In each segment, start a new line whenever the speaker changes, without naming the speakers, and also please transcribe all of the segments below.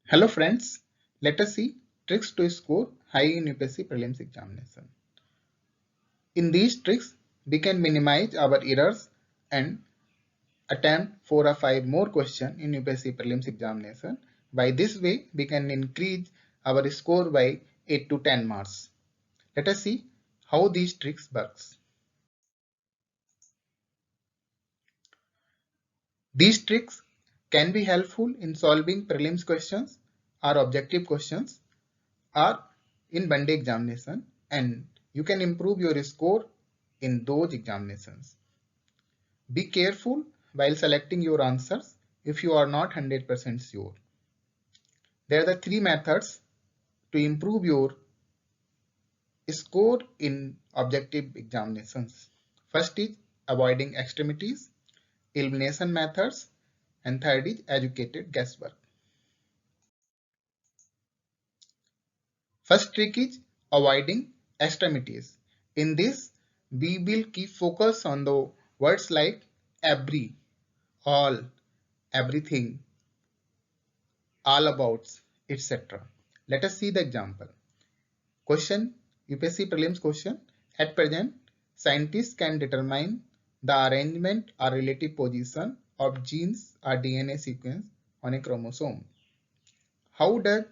Hello friends, let us see tricks to score high in UPSC prelims examination. In these tricks, we can minimize our errors and attempt 4 or 5 more questions in UPSC prelims examination. By this way, we can increase our score by 8 to 10 marks. Let us see how these tricks works. These tricks can be helpful in solving prelims questions or objective questions or in one day examination, and you can improve your score in those examinations. Be careful while selecting your answers if you are not 100% sure. There are the three methods to improve your score in objective examinations. First is avoiding extremities, elimination methods, and third is educated guesswork. First trick is avoiding extremities. In this, we will keep focus on the words like every, all, everything, all about, etc. Let us see the example. Question, UPSC prelims question. At present, scientists can determine the arrangement or relative position of genes or DNA sequence on a chromosome. How does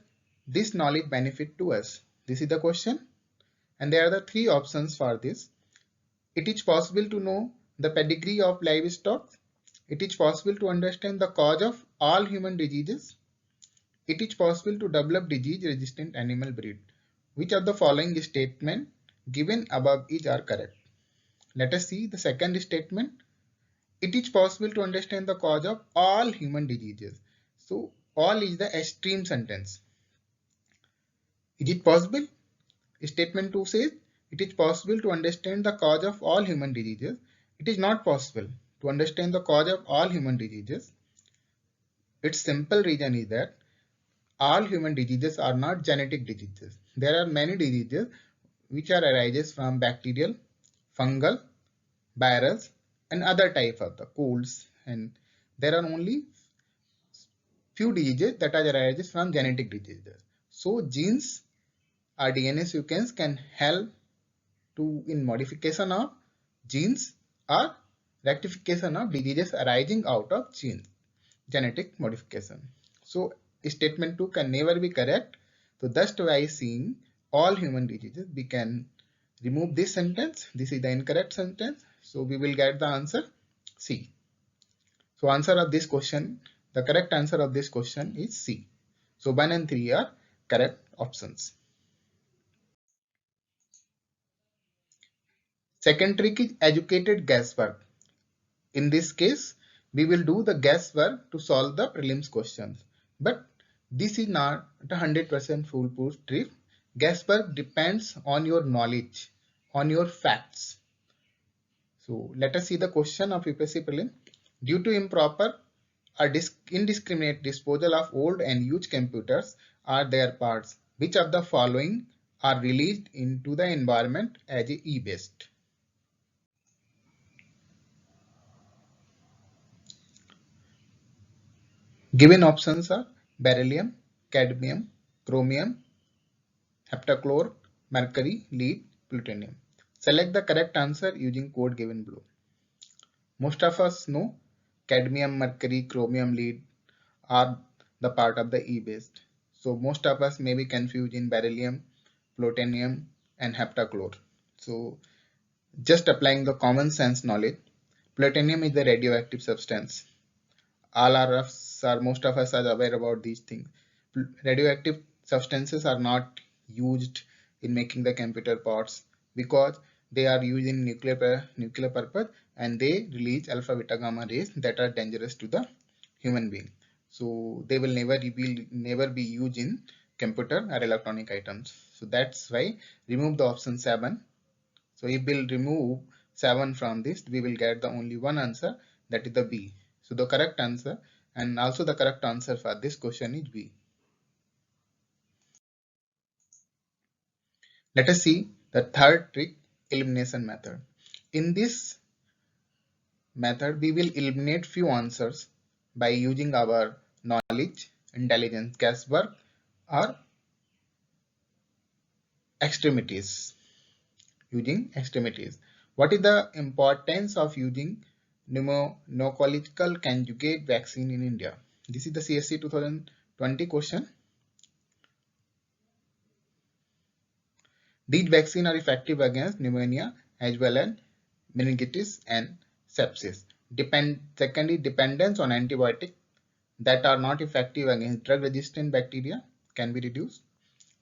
this knowledge benefit to us? This is the question. And there are the three options for this. It is possible to know the pedigree of livestock. It is possible to understand the cause of all human diseases. It is possible to develop disease-resistant animal breed. Which of the following statement given above are correct? Let us see the second statement. It is possible to understand the cause of all human diseases. So all is the extreme sentence. Is it possible? Statement 2 says it is possible to understand the cause of all human diseases. It is not possible to understand the cause of all human diseases. Its simple reason is that all human diseases are not genetic diseases. There are many diseases which are arises from bacterial, fungal, virus, and other type of the colds, and there are only few diseases that are arises from genetic diseases. So genes or DNA sequence can help to in modification of genes or rectification of diseases arising out of genetic modification. So statement 2 can never be correct. So just by seeing all human diseases, we can remove this sentence. This is the incorrect sentence. So we will get the answer C. So answer of this question, the correct answer of this question is C. So 1 and 3 are correct options. Second trick is educated guesswork. In this case, we will do the guesswork to solve the prelims questions. But this is not a 100% foolproof trick. Guesswork depends on your knowledge, on your facts. So let us see the question of UPSC prelim. Due to improper or indiscriminate disposal of old and used computers or their parts, which of the following are released into the environment as a e-waste? Given options are beryllium, cadmium, chromium, heptachlor, mercury, lead, plutonium. Select the correct answer using code given below. Most of us know cadmium, mercury, chromium, lead are the part of the e-waste. So most of us may be confused in beryllium, plutonium, and heptachlor. So just applying the common sense knowledge, plutonium is the radioactive substance. All of us are, most of us are aware about these things. Radioactive substances are not used in making the computer parts because they are used in nuclear purpose, and they release alpha, beta, gamma rays that are dangerous to the human being. So they will never be used in computer or electronic items. So that's why remove the option 7. So if we'll remove 7 from this, we will get the only one answer, that is the B. So the correct answer, and also the correct answer for this question is B. Let us see the third trick, elimination method. In this method, we will eliminate few answers by using our knowledge intelligence guesswork, or extremities. Using extremities. What is the importance of using pneumococcal conjugate vaccine in India? This is the CSC 2020 question. These vaccines are effective against pneumonia as well as meningitis and sepsis. Secondly, dependence on antibiotics that are not effective against drug-resistant bacteria can be reduced.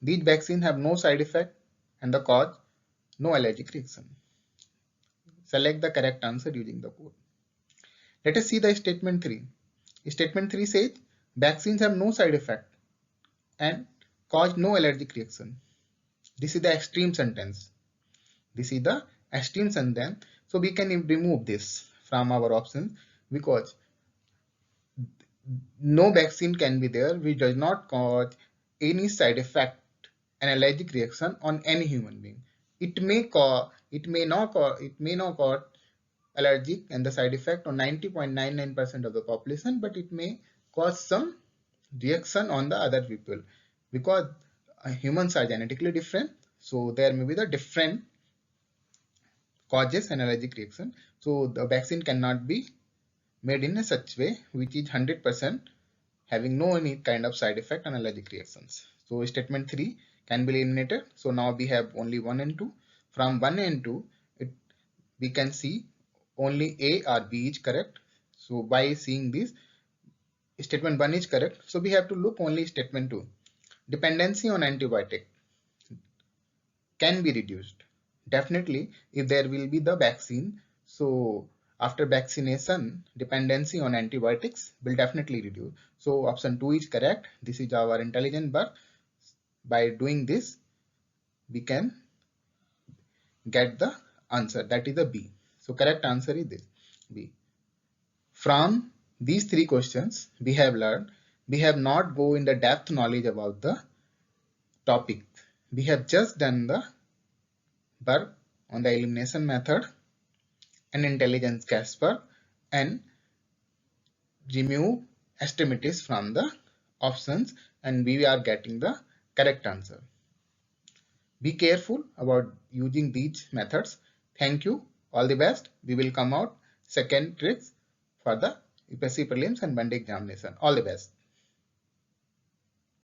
These vaccines have no side effect and the cause no allergic reaction. Select the correct answer using the code. Let us see the statement 3. Statement 3 says vaccines have no side effect and cause no allergic reaction. This is the extreme sentence. This is the extreme sentence. So we can remove this from our options because no vaccine can be there which does not cause any side effect and allergic reaction on any human being. It may not cause allergic and the side effect on 90.99% of the population, but it may cause some reaction on the other people because humans are genetically different. So there may be the different causes and allergic reaction. So the vaccine cannot be made in a such way which is 100% having no any kind of side effect and allergic reactions. So statement 3 can be eliminated. So now we have only 1 and 2. From 1 and 2, we can see only A or B is correct. So by seeing this, statement 1 is correct. So we have to look only statement 2. Dependency on antibiotic can be reduced. Definitely, if there will be the vaccine, so after vaccination, dependency on antibiotics will definitely reduce. So option 2 is correct. This is our intelligent birth. By doing this, we can get the answer, that is the B. So correct answer is this, B. From these 3 questions we have learned, we have not go in the depth knowledge about the topic. We have just done the work on the elimination method and intelligence guesswork and remove extremities from the options, and we are getting the correct answer. Be careful about using these methods. Thank you. All the best. We will come out second tricks for the UPSC prelims and Monday examination. All the best.